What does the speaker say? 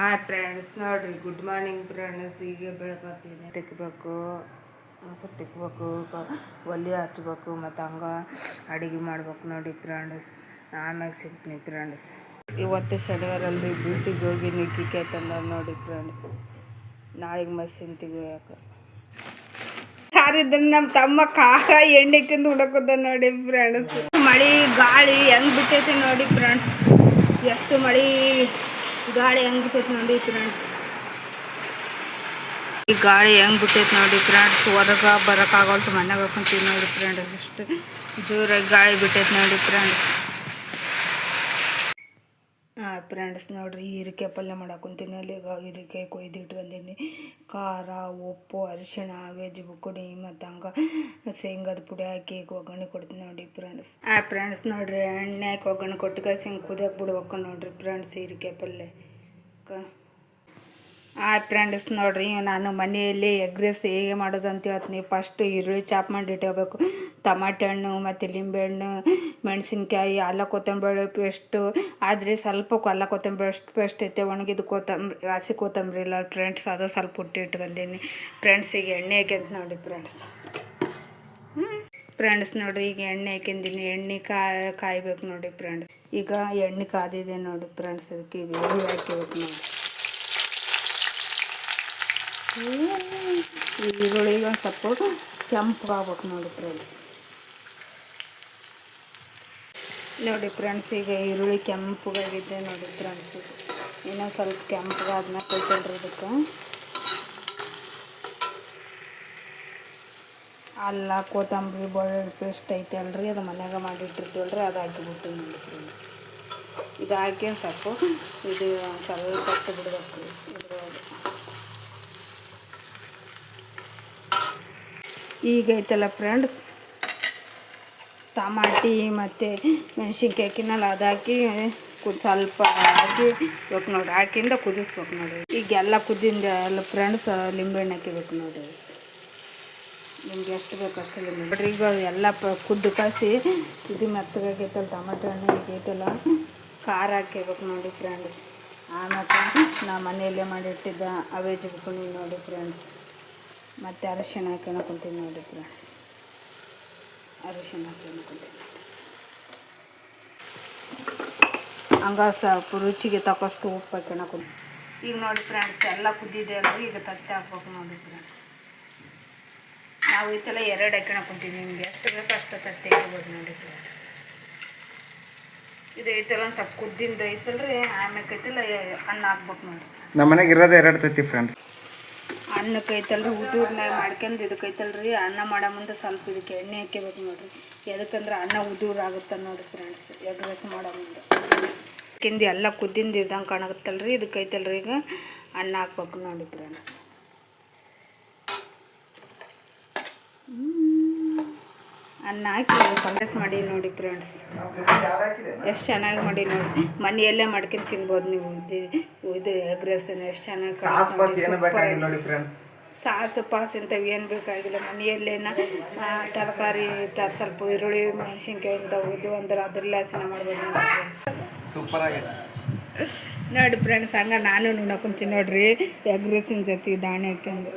Hi friends, ನೋಡ್ರಿ good morning friends. ಈಗ ಬೆಳಕಾಗ್ತಿದೆ. ತಿಕ್ಕಬೇಕು, ಮೊಸರು ತಿಕ್ಕಬೇಕು, ಒಲೆ ಹಚ್ಬೇಕು, ಮತ್ತು ಹಂಗೆ ಅಡುಗೆ ಮಾಡ್ಬೇಕು ನೋಡಿ ಫ್ರೆಂಡ್ಸ್. ಆಮ್ಯಾಗ ಸಿಗ್ತೀನಿ ಫ್ರೆಂಡ್ಸ್. ಇವತ್ತು ಶನಿವಾರಲ್ಲಿ ಬ್ಯೂಟಿಗೆ ಹೋಗಿ ನಿಕ್ಕಿಕಾಯಿ ತಂದ ನೋಡಿ ಫ್ರೆಂಡ್ಸ್. ನಾಳೆಗೆ ಮಷಿನ್ ತೆಗಿಬೇಕು. ಸಾರಿದ್ರೆ ನಮ್ಮ ತಮ್ಮ ಖಾರ ಎಣ್ಣೆಕಿಂದ ಹುಡಕುದ ನೋಡಿ ಫ್ರೆಂಡ್ಸ್. ಮಳೆ ಗಾಳಿ ಹೆಂಗೆ ಬಿಟ್ಟೈತೆ ನೋಡಿ ಫ್ರೆಂಡ್ಸ್. ಎಷ್ಟು ಮಳೆ ಗಾಳಿ ಹೆಂಗೆ ಬಿಟ್ಟೈತೆ ನೋಡಿ ಫ್ರೆಂಡ್ಸ್. ಈ ಗಾಳಿ ಹೆಂಗೆ ಬಿಟ್ಟೈತೆ ನೋಡಿ ಫ್ರೆಂಡ್ಸ್. ಹೊರಗೆ ಬರೋಕ್ಕಾಗಲ್ತು, ಮನೆಗೆ ಹಾಕೊಂತೀವಿ ನೋಡಿ ಫ್ರೆಂಡ್ಸ್. ಎಷ್ಟು ಜೋರಾಗಿ ಗಾಳಿ ಬಿಟ್ಟೈತೆ ನೋಡಿ ಫ್ರೆಂಡ್ಸ್. ಫ್ರೆಂಡ್ಸ್ ನೋಡ್ರಿ, ಹೀರೆಕಾಯಿ ಪಲ್ಯ ಮಾಡಾಕೊಂತೀನಿ. ಅಲ್ಲಿ ಈಗ ಹೀರೆಕಾಯಿ ಕೊಯ್ದು ಇಟ್ಕೊಂಡೀನಿ. ಖಾರ, ಉಪ್ಪು, ಅರಿಶಿಣ, ವೆಜ್ಜು ಪುಡಿ ಮತ್ತು ಹಂಗೆ ಶೇಂಗದ ಪುಡಿ ಹಾಕಿ ಒಗ್ಗರಣೆ ಕೊಡ್ತೀನಿ ನೋಡಿ ಫ್ರೆಂಡ್ಸ್. ಫ್ರೆಂಡ್ಸ್ ನೋಡ್ರಿ, ಎಣ್ಣೆ ಹಾಕಿ ಒಗ್ಗರಣೆ ಕೊಟ್ಟು ಕಾಯಿಸಿ ಹಿಂಗೆ ಕುದಿಯೋಕೆ ಬಿಡ್ಬೇಕು ನೋಡ್ರಿ ಫ್ರೆಂಡ್ಸ್. ಹೀರೆಕಾಯಿ ಪಲ್ಯ ಫ್ರೆಂಡ್ಸ್ ನೋಡ್ರಿ, ನಾನು ಮನೆಯಲ್ಲಿ ಎಗ್ ರೈಸ್ ಹೇಗೆ ಮಾಡೋದು ಅಂತ ಹೇಳ್ತೀನಿ. ಫಸ್ಟ್ ಈರುಳ್ಳಿ ಚಾಪ್ ಮಾಡಿ ಇಟ್ಕೋಬೇಕು. ಟಮಾಟೆ ಹಣ್ಣು ಮತ್ತು ಲಿಂಬೆಹಣ್ಣು, ಮೆಣಸಿನ್ಕಾಯಿ, ಅಲ್ಲ ಕೊತ್ತಂಬರಿ ಪೇಸ್ಟು. ಆದರೆ ಸ್ವಲ್ಪ ಅಲ್ಲ ಕೊತ್ತಂಬರಿ ಅಷ್ಟು ಪೇಸ್ಟ್ ಐತೆ. ಒಣಗಿದ ಕೊತ್ತಂಬರಿ, ಹಸಿ ಕೊತ್ತಂಬರಿ ಇಲ್ಲ ಫ್ರೆಂಡ್ಸ್, ಅದು ಸ್ವಲ್ಪ ಇಟ್ಕೊಂಡೀನಿ ಫ್ರೆಂಡ್ಸ್. ಈಗ ಎಣ್ಣೆ ಹಾಕ್ಯಂತ ನೋಡಿ ಫ್ರೆಂಡ್ಸ್. ಫ್ರೆಂಡ್ಸ್ ನೋಡ್ರಿ, ಈಗ ಎಣ್ಣೆ ಹಾಕ್ಯಂದಿನಿ. ಎಣ್ಣೆ ಕಾಯ್ಬೇಕು ನೋಡಿ ಫ್ರೆಂಡ್ಸ್. ಈಗ ಎಣ್ಣೆ ಕಾದಿದೆ ನೋಡಿ ಫ್ರೆಂಡ್ಸ್. ಅದಕ್ಕೆ ಈಗ ಈರುಳ್ಳಿ ಹಾಕಿಬೇಕು ನೋಡಿ. ಈರುಳ್ಳಿಗೆ ಒಂದು ಸ್ವಲ್ಪ ಕೆಂಪಗಾಗ್ಬೇಕು ನೋಡಿ ಫ್ರೆಂಡ್ಸ್. ನೋಡಿ ಫ್ರೆಂಡ್ಸ್, ಈಗ ಈರುಳ್ಳಿ ಕೆಂಪಗಾಗಿದೆ ನೋಡಿ ಫ್ರೆಂಡ್ಸ್. ಇನ್ನೂ ಸ್ವಲ್ಪ ಕೆಂಪಗಾದ್ಮೇಲೆ ಕೊಯ್ತಲ್ರಿ. ಇದಕ್ಕೆ ಅಲ್ಲ ಕೊತ್ತಂಬರಿ ಬೆಳ್ಳುಳ್ಳಿ ಪೇಸ್ಟ್ ಐತೆ ಅಲ್ರಿ, ಅದು ಮನ್ಯಾಗ ಮಾಡಿಟ್ಟಿರ್ತೀವಲ್ರಿ, ಅದು ಹಾಕಿಬಿಟ್ಟು ನೋಡಿ ಫ್ರೆಂಡ್ಸ್. ಇದು ಹಾಕಿ ಸ್ವಲ್ಪ ಇದು ಸ್ವಲ್ಪ ಹೊತ್ತು ಬಿಡ್ಬೇಕು ರೀ. ಇದ್ರೊಳಗೆ ಈಗ ಐತಲ್ಲ ಫ್ರೆಂಡ್ಸ್, ಟಮಾಟಿ ಮತ್ತು ಮೆಣಸಿನ್ಕಾಯಿ ಹಾಕಿನಲ್ಲ, ಅದು ಹಾಕಿ ಸ್ವಲ್ಪ ಹಾಕಿಬೇಕು ನೋಡಿ. ಹಾಕಿಂದ ಕುದಿಸ್ಬೇಕು ನೋಡಿ. ಈಗ ಎಲ್ಲ ಕುದ್ದಿಂದ ಎಲ್ಲ ಫ್ರೆಂಡ್ಸ್ ಲಿಂಬೆಹಣ್ಣು ಹಾಕಿಬೇಕು ನೋಡಿ. ನಿಮ್ಗೆ ಎಷ್ಟು ಬೇಕು ಅಷ್ಟು ಲಿಂಬೆ ನೋಡ್ರಿ. ಈಗ ಎಲ್ಲ ಕುದ್ದು ಕಾಸಿ ಇದು ಮೆತ್ತಗಾಗೈತಲ್ಲ ಟಮಾಟೆ ಹಣ್ಣು, ಈಗ ಐತಲ್ಲ ಖಾರ ಹಾಕಿಬೇಕು ನೋಡಿ ಫ್ರೆಂಡ್ಸ್. ಆಮೇಲೆ ನಾ ಮನೆಯಲ್ಲೇ ಮಾಡಿಟ್ಟಿದ್ದ ಅವೇ ಜುಬ್ಕೊಂಡು ನೋಡಿ ಫ್ರೆಂಡ್ಸ್. ಮತ್ತು ಅರಿಶಿಣ ಹಾಕ್ಯಣಕೊಂತೀನಿ ನೋಡಿ ಫ್ರೆಂಡ್ಸ್. ಅರಿಶಿಣ ಹಾಕ್ಯಣಕೊಂತೀನಿ. ಹಂಗೆ ಸ್ವಲ್ಪ ರುಚಿಗೆ ತಕ್ಕಷ್ಟು ಉಪ್ಪು ಹಾಕ್ಯಣಕೊಂತೀನಿ. ಈಗ ನೋಡಿ ಫ್ರೆಂಡ್ಸ್, ಎಲ್ಲ ಕುದ್ದಿದೆ ಅಲ್ರಿ. ಈಗ ತಟ್ಟೆ ಹಾಕ್ಬೇಕು ನೋಡಿ ಫ್ರೆಂಡ್ಸ್. ನಾವು ಇದೆಲ್ಲ ಎರಡು ಹಾಕ್ಯಣಕೊಂತೀವಿ. ನಿಮ್ಗೆ ಎಷ್ಟು ಬೇಕು ಅಷ್ಟು ತಟ್ಟೆ ಹಾಕ್ಬೋದು ನೋಡಿ ಫ್ರೆಂಡ್ಸ್. ಇದು ಐತಲ್ಲ ಒಂದು ಸ್ವಲ್ಪ ಕುದ್ದಿಂದ ಐತಲ್ರಿ, ಆಮೇಲೆ ಐತಲ್ಲ ಅನ್ನ ಹಾಕ್ಬೇಕು ನೋಡಿ. ನಮ್ಮ ಮನೆಗೆ ಇರೋದೇ ಎರಡು ತತ್ತಿ ಫ್ರೆಂಡ್ಸ್. ಅನ್ನಕ್ಕೆ ಐತಲ್ರಿ ಉದುರ್ನಾಗ ಮಾಡ್ಕೊಂಡು ಇದಕ್ಕೆ ಐತಲ್ರಿ ಅನ್ನ ಮಾಡೋ ಮುಂದೆ ಸ್ವಲ್ಪ ಇದಕ್ಕೆ ಎಣ್ಣೆ ಹಾಕ್ಯಬೇಕು ನೋಡಿರಿ. ಎದಕ್ಕಂದ್ರೆ ಅನ್ನ ಉದುರು ಆಗುತ್ತೆ ನೋಡಿ ಫ್ರೆಂಡ್ಸ್. ಎಗ್ ರೈಸ್ ಮಾಡೋ ಮುಂದೆ ಕಿಂದಿ ಎಲ್ಲ ಕುದ್ದಿಂದ ಇದ್ದಂಗೆ ಕಾಣುತ್ತಲ್ರಿ. ಇದಕ್ಕೆ ಐತಲ್ರಿ ಈಗ ಅನ್ನ ಹಾಕ್ಬೇಕು ನೋಡಿ ಫ್ರೆಂಡ್ಸ್. ಅನ್ನ ಹಾಕಿ ಪಲ್ಯಸ್ ಮಾಡಿ ನೋಡಿ ಫ್ರೆಂಡ್ಸ್. ಎಷ್ಟು ಚೆನ್ನಾಗಿ ಮಾಡಿ ನೋಡಿ. ಮನೆಯಲ್ಲೇ ಮಾಡ್ಕೊಂಡು ತಿನ್ಬೋದು ನೀವು. ಇದು ಎಗ್ ರೈಸ್ ಎಷ್ಟು ಚೆನ್ನಾಗಿ ಸಾಸು ಪಾಸ್ ಇಂಥವು ಏನು ಬೇಕಾಗಿಲ್ಲ. ಮನೆಯಲ್ಲೇನ ತರಕಾರಿ ಸ್ವಲ್ಪ ಈರುಳ್ಳಿ ಮೆಣಸಿನ್ಕಾಯಿ ಇಂಥವು ಇದು ಅಂದ್ರೆ ಅದ್ರಲ್ಲೇ ಹಸಿನ ಮಾಡ್ಬೋದು ನೋಡಿ ಫ್ರೆಂಡ್ಸ್. ಸೂಪರ್ ಆಗಿದೆ ನೋಡಿ ಫ್ರೆಂಡ್ಸ್. ಹಂಗೆ ನಾನು ನೋಡ್ಕೊಂತೀನಿ ನೋಡ್ರಿ ಎಗ್ ರೈಸಿನ ಜೊತೆ ದಾಣೆ ಹಾಕ್ಯಂಡು.